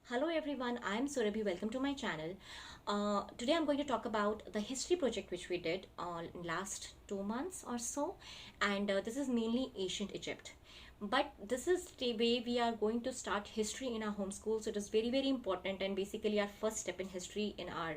Hello everyone, I am Surabhi. Welcome to my channel. Today I'm going to talk about the history project which we did last 2 months or so, and this is mainly ancient Egypt. But this is the way we are going to start history in our homeschool, so it is very important and basically our first step in history in our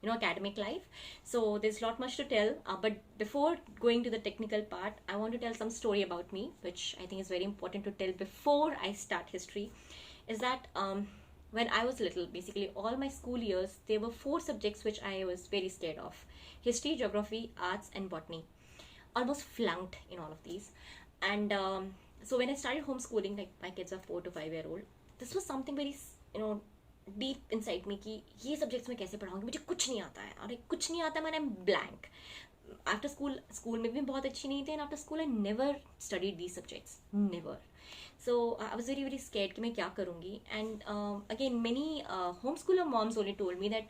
academic life. So there's a lot much to tell, but before going to the technical part, I want to tell some story about me, which I think is very important to tell before I start history. Is that when I was little, basically all my school years, there were four subjects which I was very scared of: history, geography, arts, and botany. Almost flunked in all of these. And so when I started homeschooling, like my kids are 4 to 5 year old, this was something very deep inside में कि ये subjects मैं कैसे पढ़ाऊंगी, मुझे कुछ नहीं आता है, और कुछ नहीं आता मैंने ब्लैंक. आफ्टर स्कूल में भी बहुत अच्छी नहीं थी, and after school I never studied these subjects, never. So I was very scared कि मैं क्या करूँगी. And again, many homeschooler moms only told me that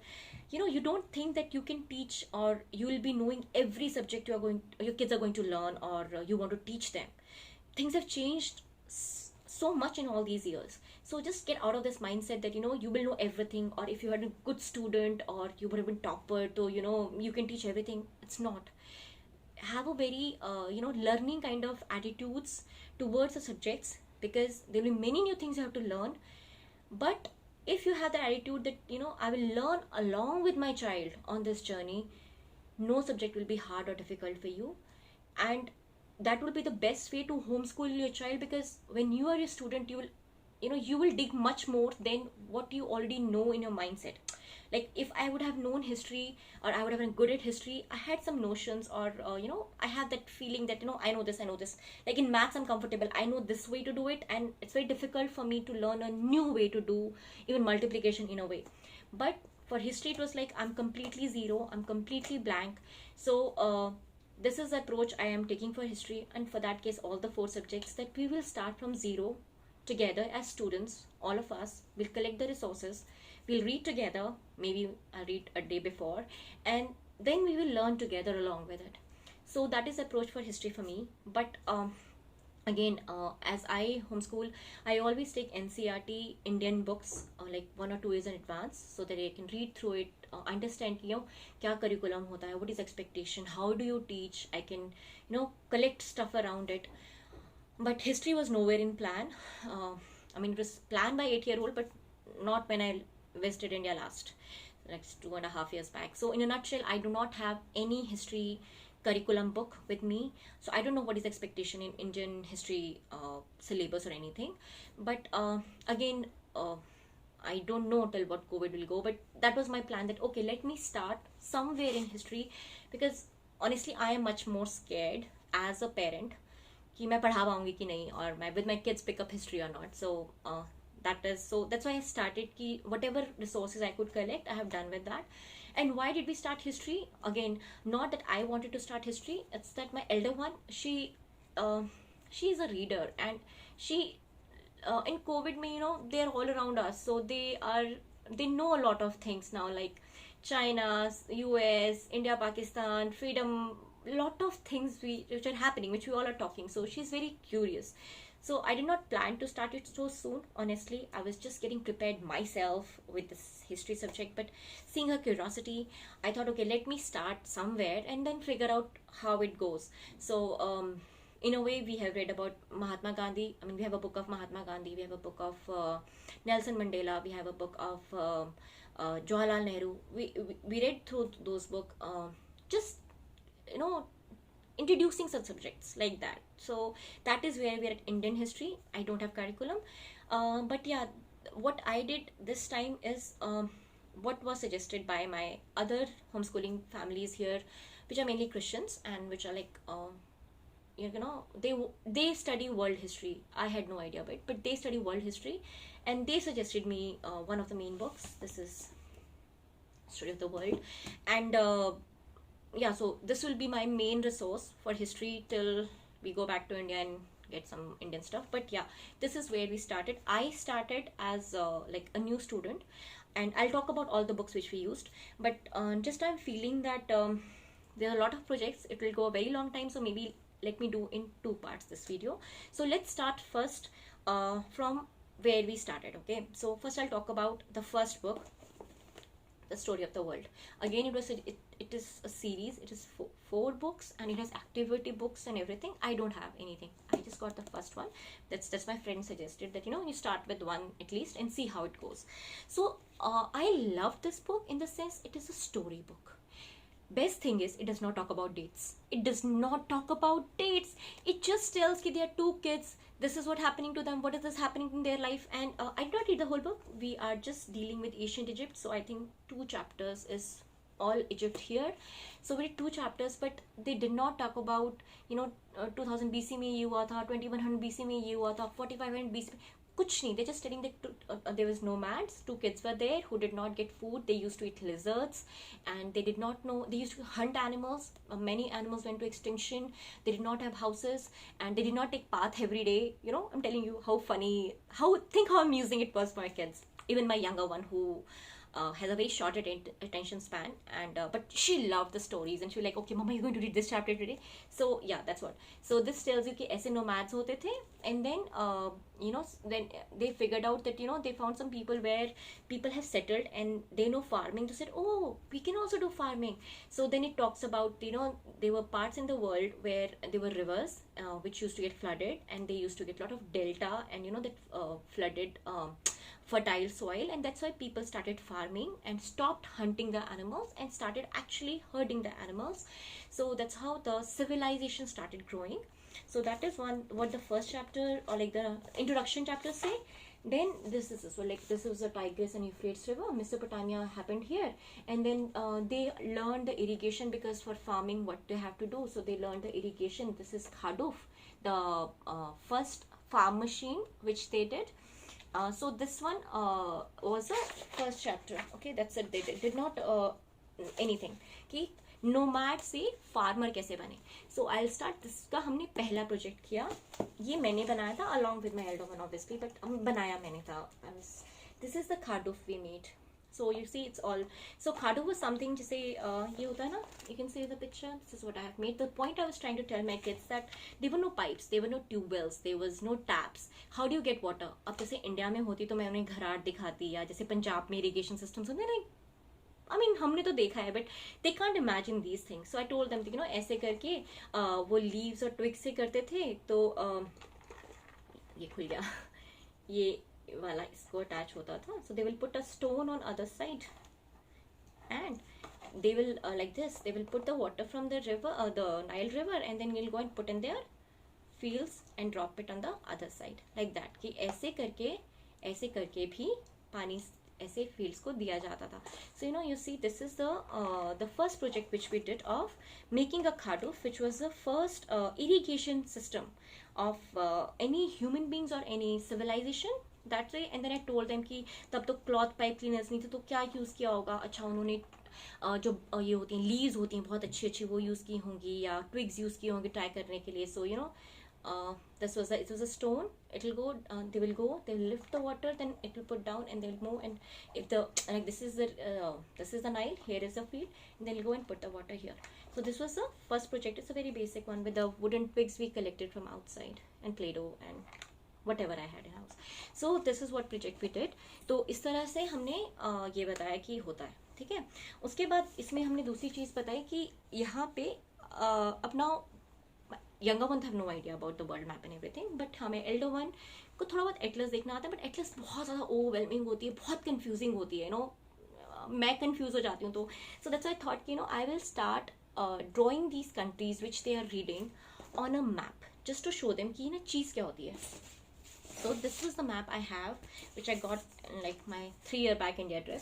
you don't think that you can teach or you will be knowing every subject your kids are going to learn, or you want to teach them. Things have changed so much in all these years. So just get out of this mindset that you will know everything, or if you are a good student or you would have been topper, so you can teach everything. It's not. Have a very learning kind of attitudes towards the subjects, because there will be many new things you have to learn. But if you have the attitude that I will learn along with my child on this journey, no subject will be hard or difficult for you. And that will be the best way to homeschool your child, because when you are a student, you will dig much more than what you already know in your mindset. Like if I would have known history, or I would have been good at history, I had some notions, or I have that feeling that I know this. Like in maths, I'm comfortable, I know this way to do it, and it's very difficult for me to learn a new way to do even multiplication in a way. But for history, it was like I'm completely zero, I'm completely blank. So this is the approach I am taking for history, and for that case, all the four subjects, that we will start from zero together as students. All of us will collect the resources, we'll read together. Maybe I'll read a day before, and then we will learn together along with it. So that is the approach for history for me. But again, as I homeschool, I always take NCERT Indian books like 1 or 2 years in advance, so that I can read through it, understand kya curriculum hota hai, what is expectation, how do you teach. I can collect stuff around it. But history was nowhere in plan. I mean, it was planned by 8-year-old, but not when I visited India last, like 2.5 years back. So in a nutshell, I do not have any history curriculum book with me, so I don't know what is expectation in Indian history syllabus or anything. But again, I don't know till what COVID will go, but that was my plan, that okay, let me start somewhere in history, because honestly I am much more scared as a parent कि मैं पढ़ा पाऊंगी कि नहीं, और मैं with my kids pick up history or not. So that's why I started कि whatever resources I could collect, I have done with that. And why did we start history? Again, not that I wanted to start history, it's that my elder one, she is a reader, and she in COVID me, they're all around us, so they know a lot of things now, like China, US, India, Pakistan, freedom, lot of things which are happening, which we all are talking. So she's very curious. So I did not plan to start it so soon. Honestly, I was just getting prepared myself with this history subject. But seeing her curiosity, I thought, okay, let me start somewhere and then figure out how it goes. So in a way, we have read about Mahatma Gandhi. I mean, we have a book of Mahatma Gandhi. We have a book of Nelson Mandela. We have a book of Jawaharlal Nehru. We read through those books. Just introducing such subjects like that. So that is where we are at Indian history. I don't have curriculum, but yeah, what I did this time is what was suggested by my other homeschooling families here, which are mainly Christians, and which are like they study world history. I had no idea about it, but they study world history, and they suggested me one of the main books. This is Story of the World. And yeah, so this will be my main resource for history till we go back to India and get some Indian stuff. But yeah, this is where we started. I started as like a new student, and I'll talk about all the books which we used. But just I'm feeling that there are a lot of projects, it will go a very long time, so maybe let me do in 2 parts this video. So let's start first from where we started. Okay, so first I'll talk about the first book, the story of the world. Again, it is a series. It is four books, and it has activity books and everything. I don't have anything. I just got the first one. That's my friend suggested that you start with one at least and see how it goes. So I love this book in the sense it is a story book. Best thing is it does not talk about dates. It does not talk about dates. It just tells that there are two kids. This is what happening to them. What is this happening in their life? And I did not read the whole book. We are just dealing with ancient Egypt. So I think 2 chapters is all Egypt here. So we did 2 chapters, but they did not talk about 2000 BC में ये हुआ था, 2100 BC में ये हुआ था, 4500 BC में कुछ नहीं. They're just telling that there was nomads. 2 kids were there who did not get food. They used to eat lizards, and they did not know. They used to hunt animals. Many animals went to extinction. They did not have houses, and they did not take bath every day. I'm telling you how funny, how amusing it was for my kids. Even my younger one, who has a very short attention span, and but she loved the stories, and she was like, okay mama, you're going to read this chapter today. So yeah, that's what. So this tells you कि ऐसे nomads होते थे, and then then they figured out that they found some people where people have settled and they know farming. They said, oh, we can also do farming. So then it talks about there were parts in the world where there were rivers which used to get flooded, and they used to get a lot of delta, and that flooded fertile soil, and that's why people started farming and stopped hunting the animals and started actually herding the animals. So that's how the civilization started growing. So that is what the first chapter, or like the introduction chapter, say. Then this is this was the Tigris and Euphrates River. Mesopotamia happened here, and then they learned the irrigation, because for farming what they have to do, so they learned the irrigation. This is Khaduf, the first farm machine which they did. So this one was the first chapter. Okay, that's it. They did not anything कि nomad से farmer कैसे बने. So I'll start. इसका हमने पहला project किया. ये मैंने बनाया था along with my elder one obviously, but बनाया मैंने था. This is the Khaduf we made. So you see, it's all. So Khaduf was something जैसे ये होता है ना. You can see the picture. This is what I have made. The point I was trying to tell my kids that there were no pipes, there were no tube wells, there was no taps. How do you get water? अब जैसे India में होती तो मैं उन्हें घराट दिखाती, या जैसे पंजाब में irrigation systems होते हैं. I mean, हमने तो देखा है, but they can't imagine these things. So I told them that ऐसे करके वो leaves और twigs से करते थे. तो ये खुल गया. ये वाला इसको अटैच होता था. So they will put a stone on other side, and they will like this. They will put the water from the river, the Nile River, and then we'll go and put in their fields and drop it on the other side like that. कि ऐसे करके भी पानी ऐसे fields को दिया जाता था. So you see, this is the first project which we did of making a Khaduf, which was the first irrigation system of any human beings or any civilization. That way. And then I told them कि तब तो cloth pipe cleaners नहीं थे, तो क्या use किया होगा. अच्छा, उन्होंने जो ये होती हैं leaves होती हैं बहुत अच्छी वो यूज़ की होंगी, या twigs यूज़ की होंगी ट्राई करने के लिए. So it was a stone. It will go. They will lift the water, then it will put down, and they will move. And if this is the Nile. Here is the field, and then we'll go and put the water here. So this was the first project. It's a very basic one with the wooden twigs we collected from outside and Play-Doh and whatever I had in house. So this is what project we did. तो इस तरह से हमने ये बताया कि होता है. ठीक है. उसके बाद इसमें हमने दूसरी चीज़ बताई कि यहाँ पे अपना younger one have no idea about the world map and everything, but हमें elder one को थोड़ा बहुत एटलस देखना आता है, but एटलस बहुत ज़्यादा overwhelming होती है, बहुत confusing होती है. मैं confuse हो जाती हूँ. तो so that's why I thought कि I will start drawing these countries which they are reading on a map, just to show them कि चीज़ क्या होती है. So this was the map I have, which I got like my 3-year back India trip.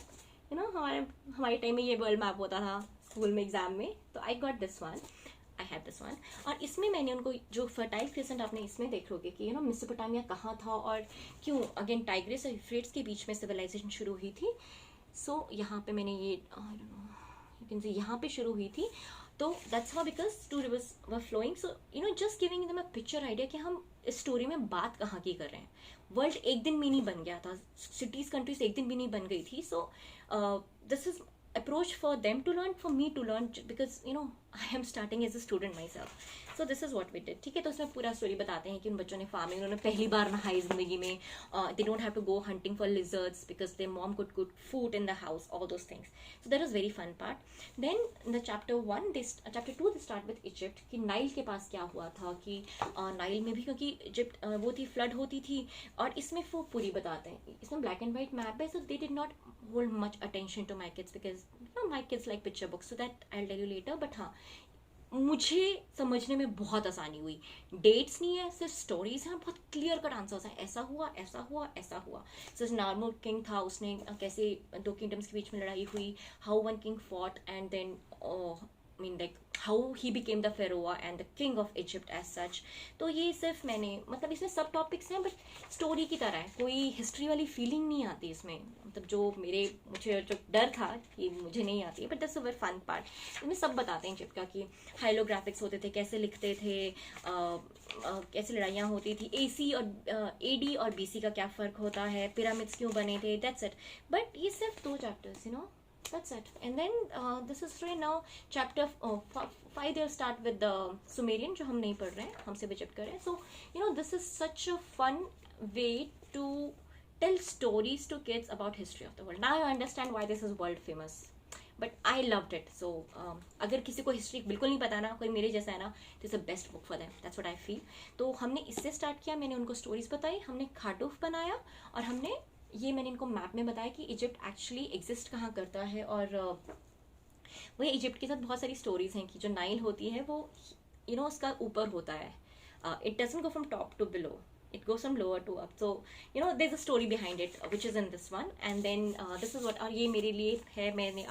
हमारे time में ये world map होता था school में एग्जाम में. तो I got this one. I have this one. और इसमें मैंने उनको जो फर्टाइल क्रिसेंट आपने इसमें देख लोगे कि मेसोपोटामिया कहाँ था और क्यों अगेन टाइग्रिस और यूफ्रेट्स के बीच में सिविलाइजेशन शुरू हुई थी. सो यहाँ पे मैंने ये यू कैन सी यहाँ पे शुरू हुई थी. तो that's how because 2 rivers were flowing. So just giving them a picture idea कि हम इस स्टोरी में बात कहाँ की कर रहे हैं. वर्ल्ड एक दिन में नहीं बन गया था, सिटीज कंट्रीज एक दिन भी नहीं बन गई थी. सो this is approach for them to learn, for me to learn, because I am starting as a student myself. So this is what we did. ठीक है, तो उसमें पूरा स्टोरी बताते हैं कि उन बच्चों ने फार्मिंग, उन्होंने पहली बार नहाई जिंदगी में. They don't have to go hunting for lizards because their mom could cook food in the house, all those things. So that was very fun part. Then the chapter 2 they start with Egypt, कि Nile के पास क्या हुआ था, कि Nile में भी क्योंकि इजिप्ट वो थी, फ्लड होती थी. और इसमें वो पूरी बताते हैं. इसमें ब्लैक एंड वाइट मैप है, so they did not hold much attention to my kids because my kids like picture books, so that I will tell you later. But हाँ, मुझे समझने में बहुत आसानी हुई. डेट्स नहीं है, सिर्फ स्टोरीज हैं, बहुत क्लियर कट आंसर्स हैं. ऐसा हुआ, ऐसा हुआ, ऐसा हुआ. सो नॉर्मल किंग था, उसने कैसे दो किंगडम्स के बीच में लड़ाई हुई, how one king fought and then mean like how he became the pharaoh and the king of Egypt as such. तो ये सिर्फ मैंने, मतलब इसमें सब टॉपिक्स हैं बट स्टोरी की तरह है, कोई हिस्ट्री वाली फीलिंग नहीं आती इसमें. मतलब मुझे जो डर था कि मुझे नहीं आती है, but that's a very fun part. इसमें सब बताते हैं इजिप्ट का, कि हाइलोग्राफिक्स होते थे, कैसे लिखते थे, कैसे लड़ाइयाँ होती थी, AC और AD और BC का क्या फ़र्क होता है, पिरामिड्स क्यों बने थे. That's it. बट ये सिर्फ 2 chapters, that's it. And then this is right now chapter 5. They'll start with the Sumerian, जो हम नहीं पढ़ रहे हैं, हम सिर्फ विजिट कर रहे हैं. So this is such a fun way to tell stories to kids about history of the world. Now I understand why this is world famous, but I loved it. So अगर किसी को history बिल्कुल नहीं पता ना, कोई मेरे जैसा है ना, this is the best book for them. That's what I feel. तो हमने इससे स्टार्ट किया, मैंने उनको स्टोरीज बताई, हमने खाडूफ बनाया, और मैंने इनको मैप में बताया कि इजिप्ट एक्चुअली एग्जिस्ट कहाँ करता है. और वही इजिप्ट के साथ बहुत सारी स्टोरीज हैं कि जो नाइल होती है वो उसका ऊपर होता है. It doesn't go from top to below, it goes from lower to up. So there's a story behind it which is in this one. And then this is what, और ये मेरे लिए है, मैंने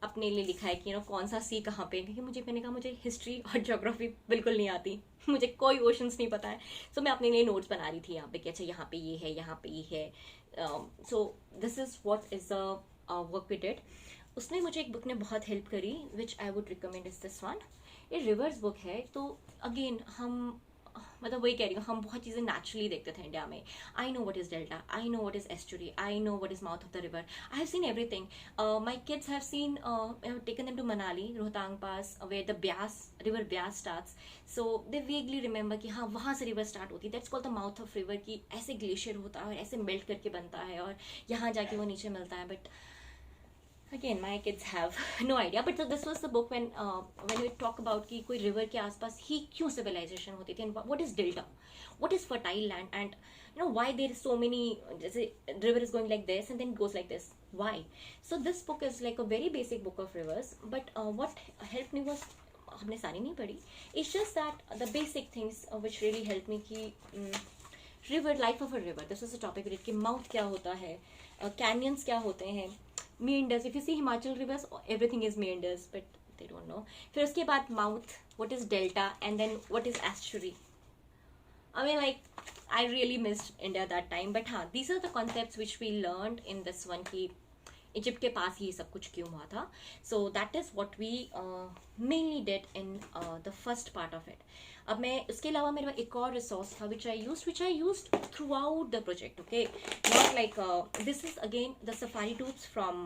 अपने लिए लिखा है कि कौन सा सी कहाँ पे, क्योंकि मैंने कहा मुझे हिस्ट्री और ज्योग्राफी बिल्कुल नहीं आती, मुझे कोई ओशंस नहीं पता है. सो मैं अपने लिए नोट्स बना रही थी यहाँ पे कि अच्छा यहाँ पे ये है, यहाँ पे ये है. So this is what is the work we did. उसमें मुझे एक बुक ने बहुत हेल्प करी which I would recommend is this one. ये रिवर्स बुक है. तो अगेन हम, मतलब वही कह रही हूँ, हम बहुत चीज़ें नेचुरली देखते थे इंडिया में. I know what is delta, I know what is estuary, I know what is mouth of the river. I have seen everything. My kids have seen, taken them to Manali, Rohtang pass, where the river Beas starts. So they vaguely remember कि हाँ वहाँ से river start होती है. That's called the mouth of river, कि ऐसे glacier होता है और ऐसे मेल्ट करके बनता है और यहाँ जाके वो नीचे मिलता है. But again my kids have no idea. But so this was the book when we talk about कि कोई river के आसपास ही क्यों civilization होती थी, and what is delta, what is fertile land, and why there is so many, जैसे river is going like this and then goes like this, why. So this book is like a very basic book of rivers. But what helped me was, हमने सारी नहीं पढ़ी, it's just that the basic things which really helped me कि river, life of a river, this was a topic कि mouth क्या होता है, canyons क्या होते हैं, meanders. If you see Himachal rivers, everything is meanders, but they don't know. फिर उसके बाद mouth, what is delta, and then what is estuary. I mean, like, I really missed India that time. But हाँ, these are the concepts which we learned in this one, कि Egypt के पास ये सब कुछ क्यों हुआ था. So that is what we mainly did in the first part of it. अब मैं उसके अलावा मेरे पास एक और रिसोर्स था which I used throughout the project. Okay, not like this is again the safari tubes from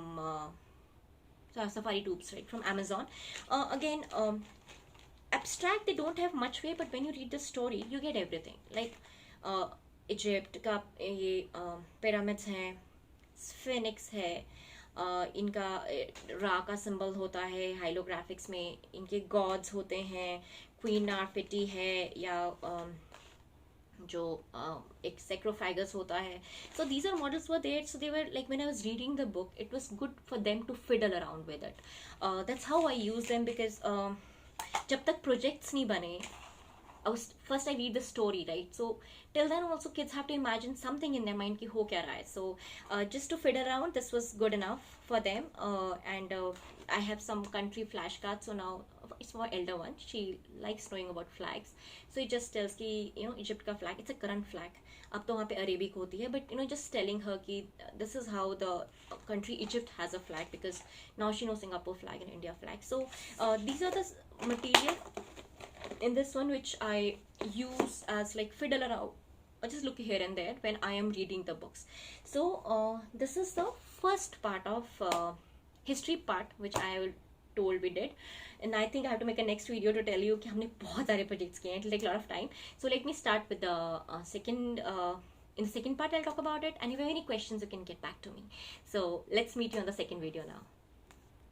right, from Amazon. Again, abstract, they don't have much way, but when you read the story you get everything. Like Egypt का ये pyramids हैं, स्फिनिक्स है, इनका रा का symbol होता है हाइलोग्राफिक्स में, इनके गॉड्स होते हैं, क्वीन नारफिटी है, या जो एक सैक्रोफागस होता है. So these are models were there. So they were like when I was reading the book, it was good for them to fiddle around with it. That's how I use them, because जब तक projects नहीं बने, first I read the story, right? So till then also kids have to imagine something in their mind ki ho kya raha hai. So just to fit around, this was good enough for them. And I have some country flashcards, so now it's for elder one. She likes knowing about flags, so it just tells ki Egypt ka flag, it's a current flag. अब तो वहाँ पे Arabic होती है, but just telling her कि this is how the country Egypt has a flag, because now she knows Singapore flag and India flag. So these are the material in this one which I use as like fiddle around. I just look here and there when I am reading the books. So this is the first part of history part which I will told we did. And I think I have to make a next video to tell you कि हमने बहुत सारे projects किए हैं. It will take a lot of time. So let me start with the in the second part I'll talk about it, and if you have any questions you can get back to me. So let's meet you on the second video now.